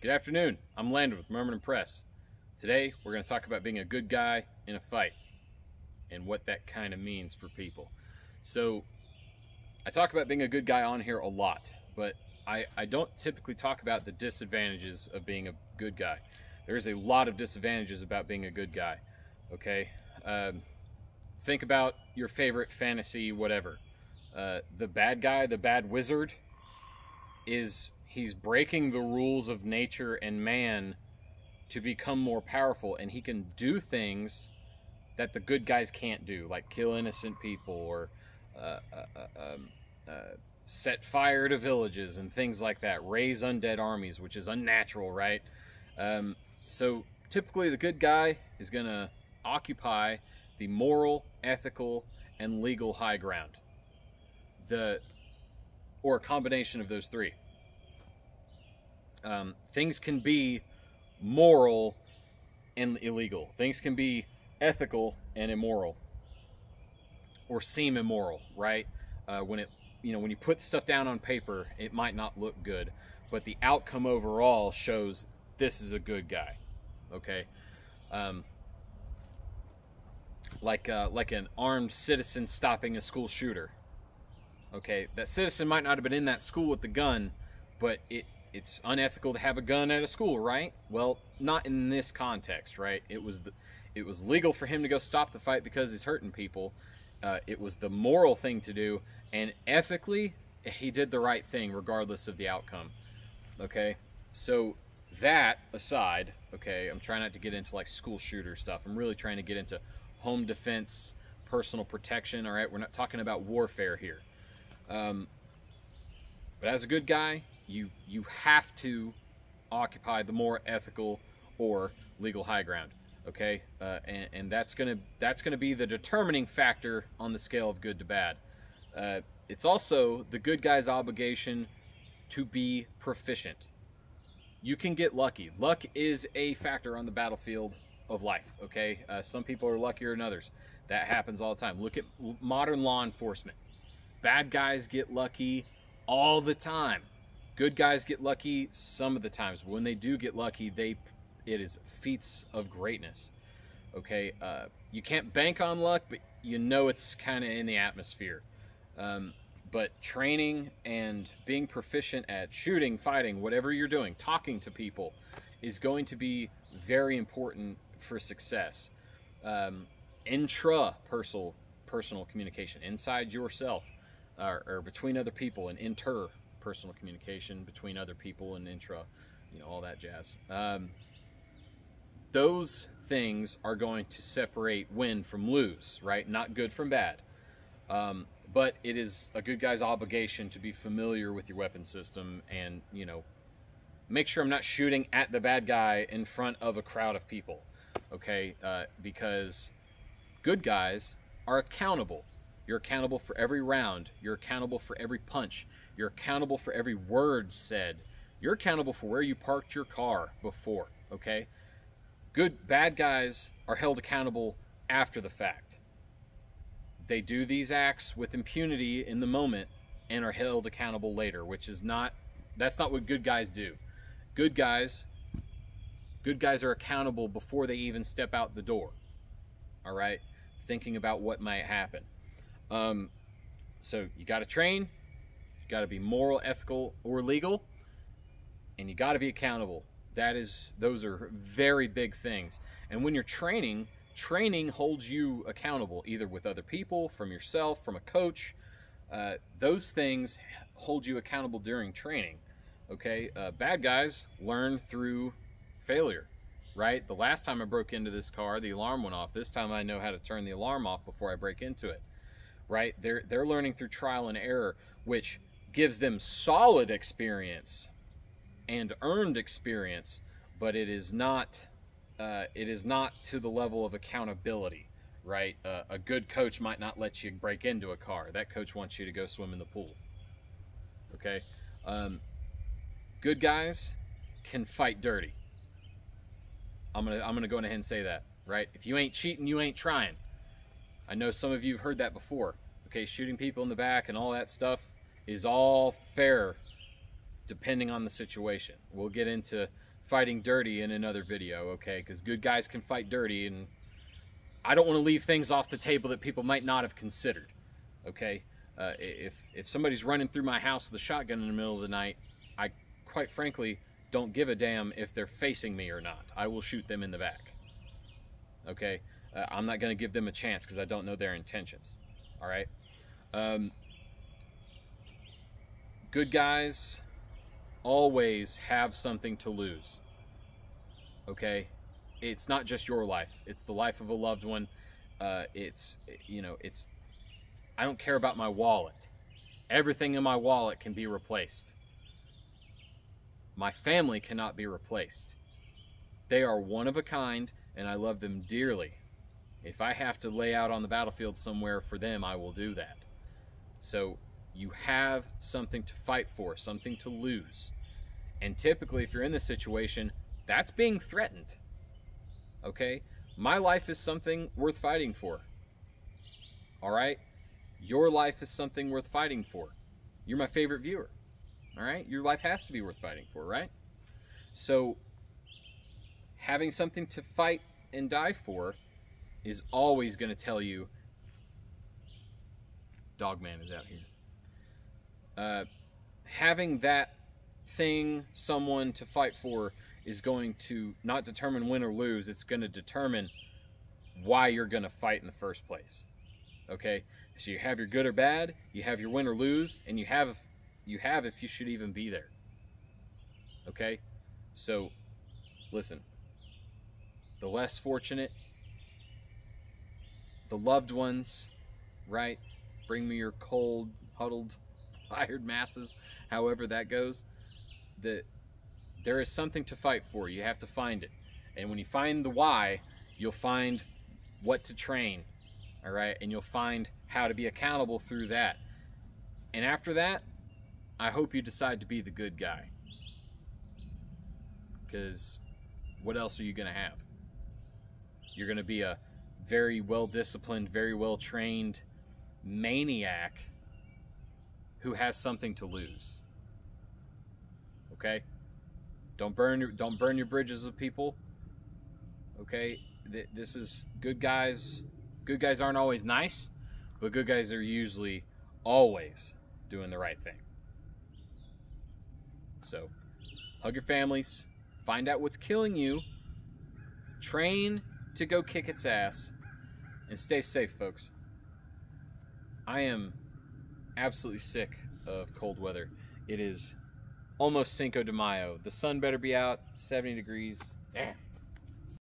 Good afternoon. I'm Landon with Merman Press. Today we're going to talk about being a good guy in a fight and what that kind of means for people. So I talk about being a good guy on here a lot, but I don't typically talk about the disadvantages of being a good guy. There's a lot of disadvantages about being a good guy. Okay, think about your favorite fantasy whatever. The bad guy, the bad wizard, he's breaking the rules of nature and man to become more powerful, and he can do things that the good guys can't do, like kill innocent people or set fire to villages and things like that, raise undead armies, which is unnatural, right? So typically the good guy is going to occupy the moral, ethical, and legal high ground, or a combination of those three. Things can be moral and illegal. Things can be ethical and immoral, or seem immoral, right? When you put stuff down on paper, it might not look good, but the outcome overall shows this is a good guy. Okay, like an armed citizen stopping a school shooter. Okay, that citizen might not have been in that school with the gun, but it's unethical to have a gun at a school, right? Well, not in this context, right? It was legal for him to go stop the fight because he's hurting people. It was the moral thing to do, and ethically, he did the right thing regardless of the outcome. Okay, so that aside, okay, I'm trying not to get into like school shooter stuff. I'm really trying to get into home defense, personal protection. All right, we're not talking about warfare here. But as a good guy, you have to occupy the more ethical or legal high ground. Okay, and that's gonna be the determining factor on the scale of good to bad. It's also the good guy's obligation to be proficient. You can get lucky. Luck is a factor on the battlefield of life. Okay, some people are luckier than others. That happens all the time. Look at modern law enforcement. Bad guys get lucky all the time. Good guys get lucky some of the times. When they do get lucky, it is feats of greatness. Okay, you can't bank on luck, but you know it's kind of in the atmosphere. But training and being proficient at shooting, fighting, whatever you're doing, talking to people, is going to be very important for success. Intrapersonal communication, inside yourself, or between other people, and interpersonal communication between other people, and intra, all that jazz. Those things are going to separate win from lose, right? Not good from bad. But it is a good guy's obligation to be familiar with your weapon system and, make sure I'm not shooting at the bad guy in front of a crowd of people, okay? Because good guys are accountable. You're accountable for every round. You're accountable for every punch. You're accountable for every word said. You're accountable for where you parked your car before, okay? Bad guys are held accountable after the fact. They do these acts with impunity in the moment and are held accountable later, that's not what good guys do. Good guys are accountable before they even step out the door. All right? Thinking about what might happen. So you got to train, you got to be moral, ethical, or legal, and you got to be accountable. Those are very big things. And when you're training holds you accountable, either with other people, from yourself, from a coach. Those things hold you accountable during training. Okay, bad guys learn through failure, right? The last time I broke into this car, the alarm went off. This time I know how to turn the alarm off before I break into it, right? They're learning through trial and error, which gives them solid experience and earned experience, but it is not to the level of accountability, right? A good coach might not let you break into a car. That coach wants you to go swim in the pool. Okay, good guys can fight dirty. I'm gonna go ahead and say that, right? If you ain't cheating, you ain't trying. I know some of you have heard that before. Okay, shooting people in the back and all that stuff is all fair depending on the situation. We'll get into fighting dirty in another video, okay? Because good guys can fight dirty, and I don't want to leave things off the table that people might not have considered, okay? If somebody's running through my house with a shotgun in the middle of the night, I quite frankly don't give a damn if they're facing me or not. I will shoot them in the back, okay? I'm not going to give them a chance because I don't know their intentions, all right? Good guys always have something to lose, okay? It's not just your life. It's the life of a loved one. It's I don't care about my wallet. Everything in my wallet can be replaced. My family cannot be replaced. They are one of a kind, and I love them dearly. If I have to lay out on the battlefield somewhere for them, I will do that. So you have something to fight for, something to lose. And typically, if you're in this situation, that's being threatened. Okay? My life is something worth fighting for. All right? Your life is something worth fighting for. You're my favorite viewer. All right? Your life has to be worth fighting for, right? So, having something to fight and die for is always going to tell you, Dogman is out here. Having that thing, someone to fight for, is going to not determine win or lose. It's going to determine why you're going to fight in the first place. Okay? So you have your good or bad, you have your win or lose, and you have if you should even be there. Okay? So, listen. The less fortunate, the loved ones, right? Bring me your cold, huddled, tired masses, however that goes. There is something to fight for. You have to find it. And when you find the why, you'll find what to train, all right? And you'll find how to be accountable through that. And after that, I hope you decide to be the good guy. Because what else are you going to have? You're going to be a very well-disciplined, very well-trained maniac who has something to lose. Okay? Don't burn your bridges with people. Okay? This is good guys. Good guys aren't always nice, but good guys are usually always doing the right thing. So, hug your families. Find out what's killing you. Train to go kick its ass. And stay safe, folks. I am absolutely sick of cold weather. It is almost Cinco de Mayo. The sun better be out, 70 degrees. Damn.